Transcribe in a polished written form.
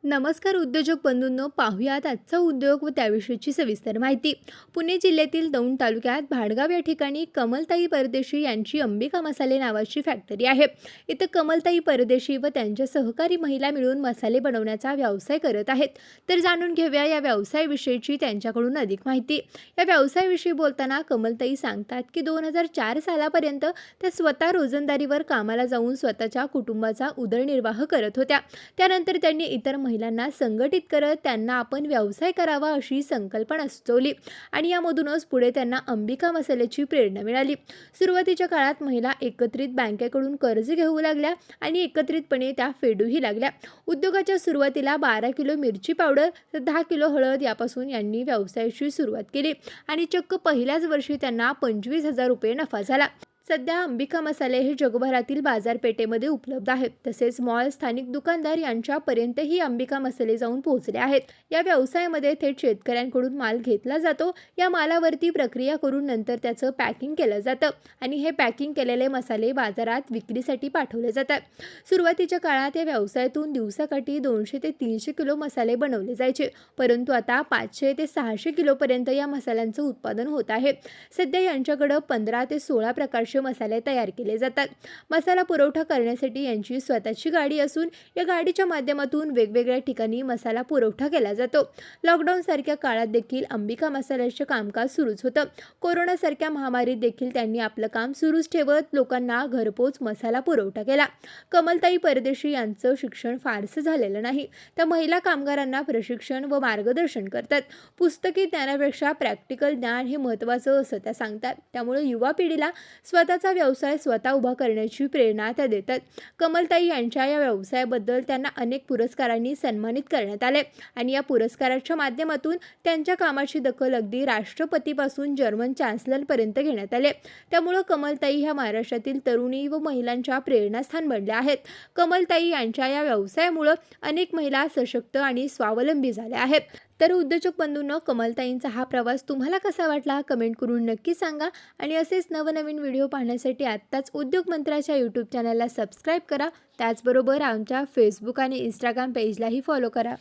नमस्कार उद्योजक बंधूंनो, पाहुयात आजचा उद्योग व त्याविषयीची सविस्तर माहिती। पुणे जिल्ह्यातील दौंड तालुक्यात भाडगाव या ठिकाणी कमलताई परदेशी यांची अंबिका मसाले नावाची फॅक्टरी आहे। इथं कमलताई परदेशी व त्यांच्या सहकारी महिला मिळून मसाले बनवण्याचा व्यवसाय करत आहेत। तर जाणून घेऊया या व्यवसायाविषयीची त्यांच्याकडून अधिक माहिती। या व्यवसायाविषयी बोलताना कमलताई सांगतात की 2004 सालापर्यंत त्या स्वतः रोजंदारीवर कामाला जाऊन स्वतःच्या कुटुंबाचा उदरनिर्वाह करत होत्या। त्यानंतर त्यांनी इतर महिलांना संघटित करत त्यांना आपण व्यवसाय करावा अशी संकल्पना सुचवली आणि यामधूनच पुढे त्यांना अंबिका मसाल्याची प्रेरणा मिळाली। सुरुवातीच्या काळात महिला एकत्रित बँकेकडून कर्ज घेऊ लागल्या आणि एकत्रितपणे त्या फेडूही लागल्या। उद्योगाच्या सुरुवातीला 12 किलो मिरची पावडर तर 10 किलो हळद यापासून यांनी व्यवसायाची सुरुवात केली आणि चक्क पहिल्याच वर्षी त्यांना 25,000 रुपये नफा झाला। सध्या अंबिका मसाले हे जगभरातील बाजारपेठेमध्ये उपलब्ध आहेत। तसेच मॉल, स्थानिक दुकानदार यांच्यापर्यंत ही अंबिका मसाले जाऊन पोहोचले आहेत। या व्यवसायामध्ये थेट शेतकऱ्यांकडून माल घेतला जातो। या मालावरती प्रक्रिया करून नंतर त्याचं पॅकिंग केलं जातं आणि हे पॅकिंग केलेले मसाले बाजारात विक्रीसाठी पाठवले जातात। सुरुवातीच्या काळात या व्यवसायातून दिवसाकाठी 200 ते 300 किलो मसाले बनवले जायचे, परंतु आता 500 ते 600 किलोपर्यंत या मसाल्यांचं उत्पादन होत आहे। सध्या यांच्याकडे 15 ते 16 प्रकारचे मसाले तयार केले जातात। मसाला पुरवठा करण्यासाठी यांची स्वतःची गाडी असून या गाडीच्या माध्यमातून वेगवेगळ्या ठिकाणी मसाला पुरवठा केला जातो। लॉकडाऊन सारख्या काळात देखील अंबिका मसाल्याचे कामकाज सुरूच होतं। कोरोना सारख्या महामारीत देखील त्यांनी आपलं काम सुरूच ठेवत लोकांना घरपोच मसाला पुरवठा केला। कमलताई परदेशी यांचं शिक्षण फारसं झालेलं नाही। त्या महिला कामगारांना प्रशिक्षण व मार्गदर्शन करतात। पुस्तकी ज्ञानापेक्षा प्रॅक्टिकल ज्ञान हे महत्त्वाचं असं त्या सांगतात। त्यामुळे युवा पिढीला स्वतःचा व्यवसाय स्वतः उभा करण्याची प्रेरणा त्या देतात। कमलताई यांच्या या व्यवसायाबद्दल त्यांना अनेक पुरस्कारांनी सन्मानित करण्यात आले आणि या पुरस्काराच्या माध्यमातून त्यांच्या कामाची दखल अगदी राष्ट्रपतीपासून जर्मन चान्सलरपर्यंत घेण्यात आले। त्यामुळे कमलताई ह्या महाराष्ट्रातील तरुणी व महिलांच्या प्रेरणास्थान बनल्या आहेत। कमलताई यांच्या या व्यवसायामुळे अनेक महिला सशक्त आणि स्वावलंबी झाल्या आहेत। तर उद्योजक बंधूंनो, कमलताईंचा हा प्रवास तुम्हाला कसा वाटला कमेंट करून नक्की सांगा आणि असेच नवनवीन व्हिडिओ पाहण्यासाठी आत्ताच उद्योग मंत्राच्या यूट्यूब चॅनलला सबस्क्राईब करा। त्याचबरोबर आमच्या फेसबुक आणि इंस्टाग्राम पेजलाही फॉलो करा।